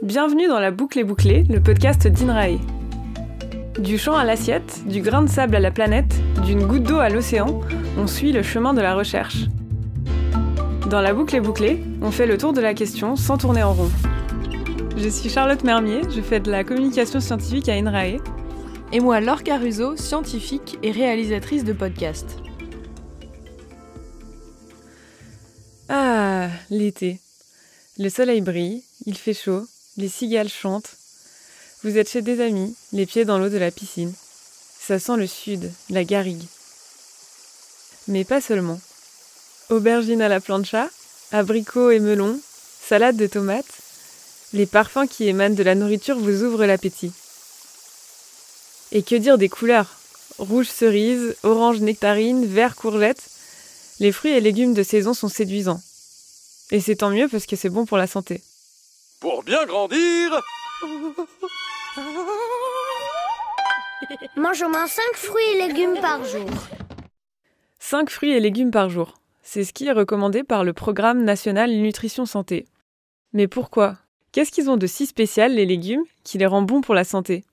Bienvenue dans La Boucle est bouclée, le podcast d'INRAE. Du champ à l'assiette, du grain de sable à la planète, d'une goutte d'eau à l'océan, on suit le chemin de la recherche. Dans La Boucle est bouclée, on fait le tour de la question sans tourner en rond. Je suis Charlotte Mermier, je fais de la communication scientifique à INRAE. Et moi, Laure Caruso, scientifique et réalisatrice de podcasts. Ah, l'été. Le soleil brille, il fait chaud, les cigales chantent. Vous êtes chez des amis, les pieds dans l'eau de la piscine. Ça sent le sud, la garrigue. Mais pas seulement. Aubergines à la plancha, abricots et melons, salade de tomates. Les parfums qui émanent de la nourriture vous ouvrent l'appétit. Et que dire des couleurs ? Rouge cerise, orange nectarine, vert courgette. Les fruits et légumes de saison sont séduisants. Et c'est tant mieux parce que c'est bon pour la santé. Pour bien grandir, mange au moins 5 fruits et légumes par jour. 5 fruits et légumes par jour. C'est ce qui est recommandé par le Programme national nutrition santé. Mais pourquoi ? Qu'est-ce qu'ils ont de si spécial, les légumes, qui les rend bons pour la santé ?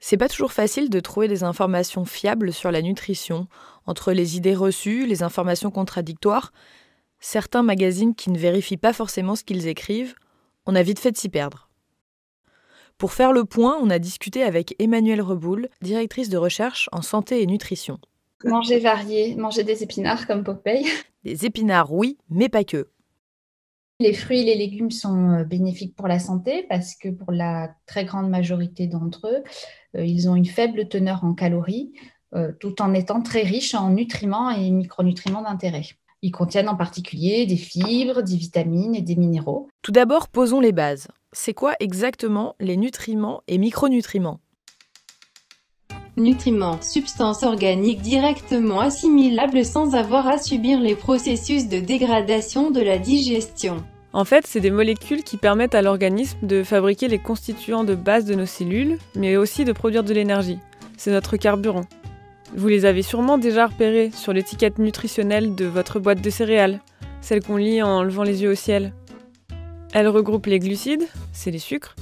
C'est pas toujours facile de trouver des informations fiables sur la nutrition, entre les idées reçues, les informations contradictoires. Certains magazines qui ne vérifient pas forcément ce qu'ils écrivent, on a vite fait de s'y perdre. Pour faire le point, on a discuté avec Emmanuelle Reboul, directrice de recherche en santé et nutrition. Manger varié, manger des épinards comme Popeye. Des épinards, oui, mais pas que. Les fruits et les légumes sont bénéfiques pour la santé parce que pour la très grande majorité d'entre eux, ils ont une faible teneur en calories, tout en étant très riches en nutriments et micronutriments d'intérêt. Ils contiennent en particulier des fibres, des vitamines et des minéraux. Tout d'abord, posons les bases. C'est quoi exactement les nutriments et micronutriments ? Nutriments, substances organiques directement assimilables sans avoir à subir les processus de dégradation de la digestion. En fait, c'est des molécules qui permettent à l'organisme de fabriquer les constituants de base de nos cellules, mais aussi de produire de l'énergie. C'est notre carburant. Vous les avez sûrement déjà repérés sur l'étiquette nutritionnelle de votre boîte de céréales, celle qu'on lit en levant les yeux au ciel. Elle regroupe les glucides, c'est les sucres,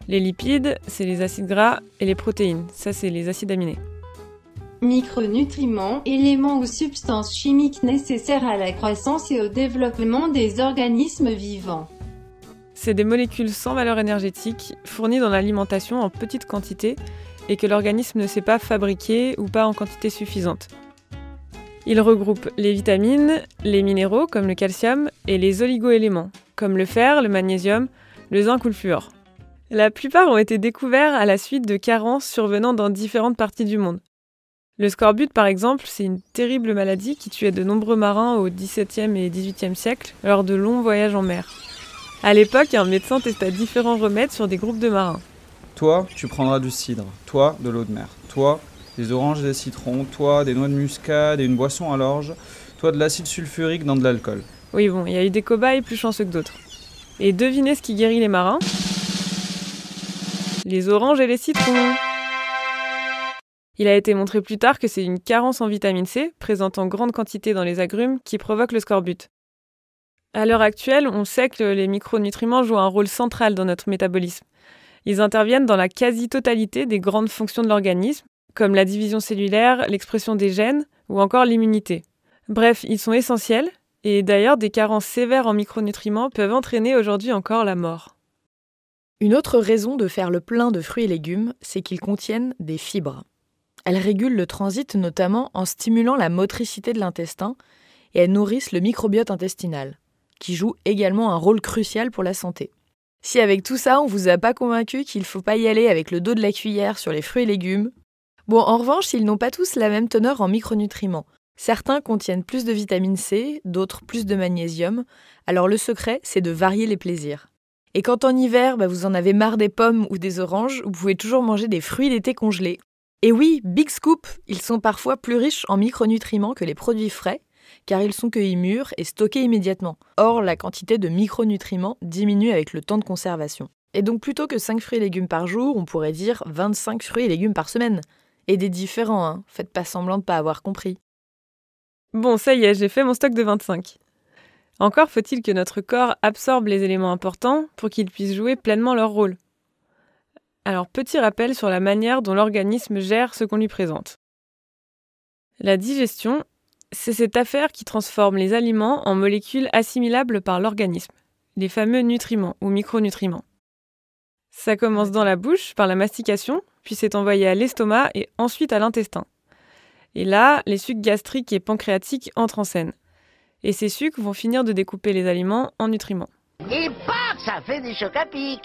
les lipides, c'est les acides gras, et les protéines, ça c'est les acides aminés. Micronutriments, éléments ou substances chimiques nécessaires à la croissance et au développement des organismes vivants. C'est des molécules sans valeur énergétique, fournies dans l'alimentation en petite quantité, et que l'organisme ne sait pas fabriquer ou pas en quantité suffisante. Il regroupe les vitamines, les minéraux comme le calcium et les oligo-éléments comme le fer, le magnésium, le zinc ou le fluor. La plupart ont été découverts à la suite de carences survenant dans différentes parties du monde. Le scorbut par exemple, c'est une terrible maladie qui tuait de nombreux marins au XVIIe et XVIIIe siècle lors de longs voyages en mer. À l'époque, un médecin testa différents remèdes sur des groupes de marins. Toi, tu prendras du cidre, toi, de l'eau de mer, toi, des oranges et des citrons, toi, des noix de muscade et une boisson à l'orge, toi, de l'acide sulfurique dans de l'alcool. Oui bon, il y a eu des cobayes plus chanceux que d'autres. Et devinez ce qui guérit les marins ? Les oranges et les citrons. Il a été montré plus tard que c'est une carence en vitamine C, présente en grande quantité dans les agrumes, qui provoque le scorbut. À l'heure actuelle, on sait que les micronutriments jouent un rôle central dans notre métabolisme. Ils interviennent dans la quasi-totalité des grandes fonctions de l'organisme, comme la division cellulaire, l'expression des gènes ou encore l'immunité. Bref, ils sont essentiels, et d'ailleurs des carences sévères en micronutriments peuvent entraîner aujourd'hui encore la mort. Une autre raison de faire le plein de fruits et légumes, c'est qu'ils contiennent des fibres. Elles régulent le transit notamment en stimulant la motricité de l'intestin et elles nourrissent le microbiote intestinal, qui joue également un rôle crucial pour la santé. Si avec tout ça, on vous a pas convaincu qu'il faut pas y aller avec le dos de la cuillère sur les fruits et légumes, bon, en revanche, ils n'ont pas tous la même teneur en micronutriments. Certains contiennent plus de vitamine C, d'autres plus de magnésium, alors le secret, c'est de varier les plaisirs. Et quand en hiver, vous en avez marre des pommes ou des oranges, vous pouvez toujours manger des fruits d'été congelés. Et oui, big scoop, ils sont parfois plus riches en micronutriments que les produits frais, car ils sont cueillis mûrs et stockés immédiatement. Or, la quantité de micronutriments diminue avec le temps de conservation. Et donc plutôt que 5 fruits et légumes par jour, on pourrait dire 25 fruits et légumes par semaine. Et des différents, hein. Faites pas semblant de pas avoir compris. Bon, ça y est, j'ai fait mon stock de 25. Encore faut-il que notre corps absorbe les éléments importants pour qu'ils puissent jouer pleinement leur rôle. Alors, petit rappel sur la manière dont l'organisme gère ce qu'on lui présente. La digestion, c'est cette affaire qui transforme les aliments en molécules assimilables par l'organisme, les fameux nutriments ou micronutriments. Ça commence dans la bouche par la mastication, puis c'est envoyé à l'estomac et ensuite à l'intestin. Et là, les sucs gastriques et pancréatiques entrent en scène. Et ces sucs vont finir de découper les aliments en nutriments. Et paf, ça fait des chocs à pic.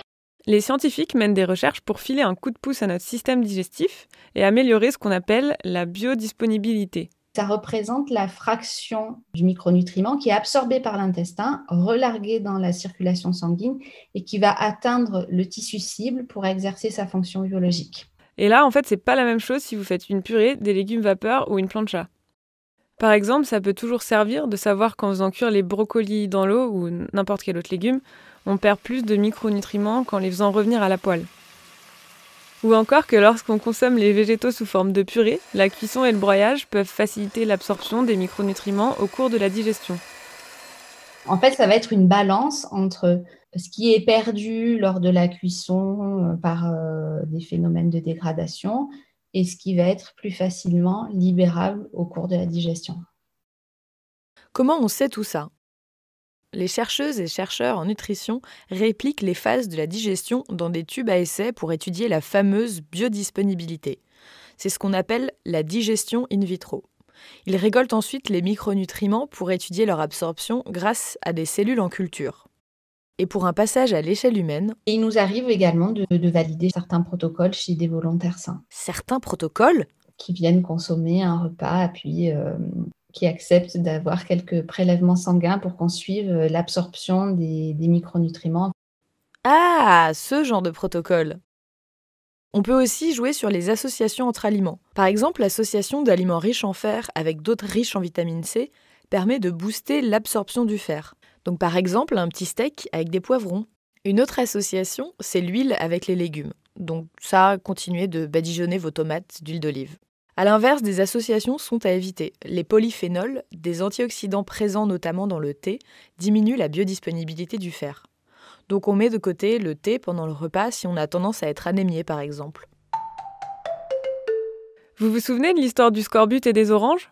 Les scientifiques mènent des recherches pour filer un coup de pouce à notre système digestif et améliorer ce qu'on appelle la biodisponibilité. Ça représente la fraction du micronutriment qui est absorbé par l'intestin, relargué dans la circulation sanguine et qui va atteindre le tissu cible pour exercer sa fonction biologique. Et là, en fait, c'est pas la même chose si vous faites une purée, des légumes vapeur ou une plancha. Par exemple, ça peut toujours servir de savoir qu'en faisant cuire les brocolis dans l'eau ou n'importe quel autre légume, on perd plus de micronutriments qu'en les faisant revenir à la poêle. Ou encore que lorsqu'on consomme les végétaux sous forme de purée, la cuisson et le broyage peuvent faciliter l'absorption des micronutriments au cours de la digestion. En fait, ça va être une balance entre ce qui est perdu lors de la cuisson par des phénomènes de dégradation et ce qui va être plus facilement libérable au cours de la digestion. Comment on sait tout ça ? Les chercheuses et chercheurs en nutrition répliquent les phases de la digestion dans des tubes à essai pour étudier la fameuse biodisponibilité. C'est ce qu'on appelle la digestion in vitro. Ils récoltent ensuite les micronutriments pour étudier leur absorption grâce à des cellules en culture. Et pour un passage à l'échelle humaine, Et il nous arrive également de valider certains protocoles chez des volontaires sains certains protocoles, qui viennent consommer un repas puis qui acceptent d'avoir quelques prélèvements sanguins pour qu'on suive l'absorption des micronutriments. ce genre de protocole. On peut aussi jouer sur les associations entre aliments. Par exemple, l'association d'aliments riches en fer avec d'autres riches en vitamine C permet de booster l'absorption du fer. Donc par exemple, un petit steak avec des poivrons. Une autre association, c'est l'huile avec les légumes. Donc ça, continuez de badigeonner vos tomates d'huile d'olive. A l'inverse, des associations sont à éviter. Les polyphénols, des antioxydants présents notamment dans le thé, diminuent la biodisponibilité du fer. Donc on met de côté le thé pendant le repas si on a tendance à être anémié par exemple. Vous vous souvenez de l'histoire du scorbut et des oranges ?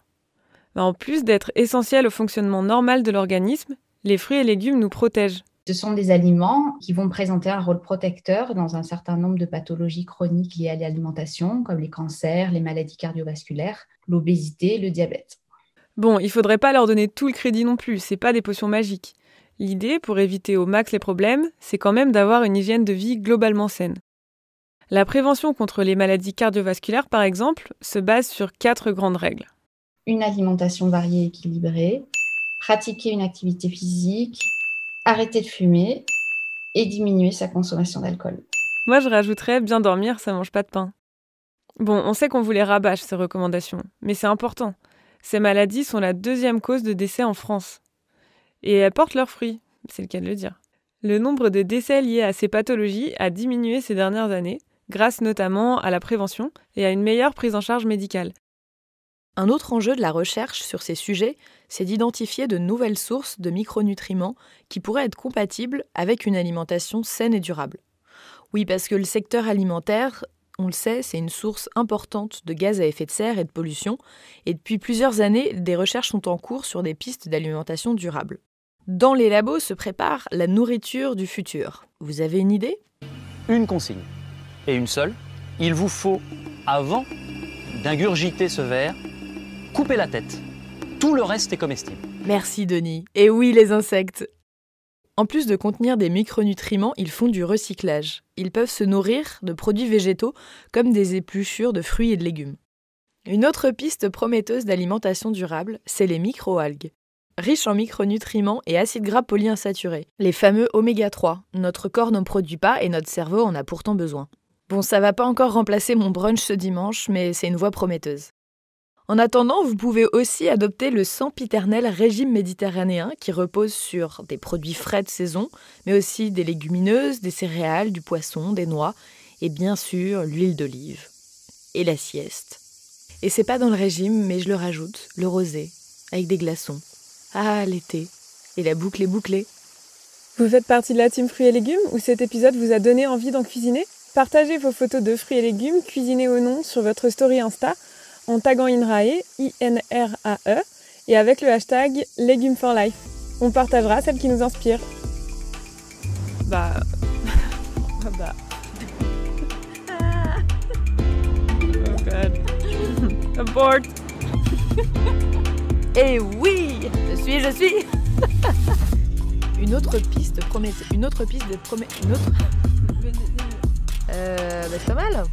En plus d'être essentiels au fonctionnement normal de l'organisme, les fruits et légumes nous protègent. Ce sont des aliments qui vont présenter un rôle protecteur dans un certain nombre de pathologies chroniques liées à l'alimentation, comme les cancers, les maladies cardiovasculaires, l'obésité, le diabète. Bon, il faudrait pas leur donner tout le crédit non plus, c'est pas des potions magiques. L'idée, pour éviter au max les problèmes, c'est quand même d'avoir une hygiène de vie globalement saine. La prévention contre les maladies cardiovasculaires, par exemple, se base sur 4 grandes règles. Une alimentation variée et équilibrée, pratiquer une activité physique, arrêter de fumer et diminuer sa consommation d'alcool. Moi, je rajouterais bien dormir, ça mange pas de pain. Bon, on sait qu'on vous les rabâche, ces recommandations, mais c'est important. Ces maladies sont la 2e cause de décès en France. Et elles portent leurs fruits, c'est le cas de le dire. Le nombre de décès liés à ces pathologies a diminué ces dernières années, grâce notamment à la prévention et à une meilleure prise en charge médicale. Un autre enjeu de la recherche sur ces sujets, c'est d'identifier de nouvelles sources de micronutriments qui pourraient être compatibles avec une alimentation saine et durable. Oui, parce que le secteur alimentaire, on le sait, c'est une source importante de gaz à effet de serre et de pollution, et depuis plusieurs années, des recherches sont en cours sur des pistes d'alimentation durable. Dans les labos se prépare la nourriture du futur. Vous avez une idée ? Une consigne, et une seule. Il vous faut, avant d'ingurgiter ce verre, couper la tête. Tout le reste est comestible. Merci Denis. Et oui, les insectes. En plus de contenir des micronutriments, ils font du recyclage. Ils peuvent se nourrir de produits végétaux comme des épluchures de fruits et de légumes. Une autre piste prometteuse d'alimentation durable, c'est les microalgues. Riches en micronutriments et acides gras polyinsaturés, les fameux oméga 3. Notre corps n'en produit pas et notre cerveau en a pourtant besoin. Bon, ça va pas encore remplacer mon brunch ce dimanche, mais c'est une voie prometteuse. En attendant, vous pouvez aussi adopter le sempiternel régime méditerranéen qui repose sur des produits frais de saison, mais aussi des légumineuses, des céréales, du poisson, des noix et bien sûr l'huile d'olive. Et la sieste. Et c'est pas dans le régime, mais je le rajoute, le rosé, avec des glaçons. Ah, l'été. Et la boucle est bouclée. Vous faites partie de la team fruits et légumes ou cet épisode vous a donné envie d'en cuisiner? Partagez vos photos de fruits et légumes cuisinés ou non sur votre story Insta en taguant Inrae, I-N-R-A-E, et avec le hashtag Légumes for Life. On partagera celles qui nous inspirent. Bah... Oh god. Abort. Eh oui, je suis. Une autre piste de promet. C'est pas mal.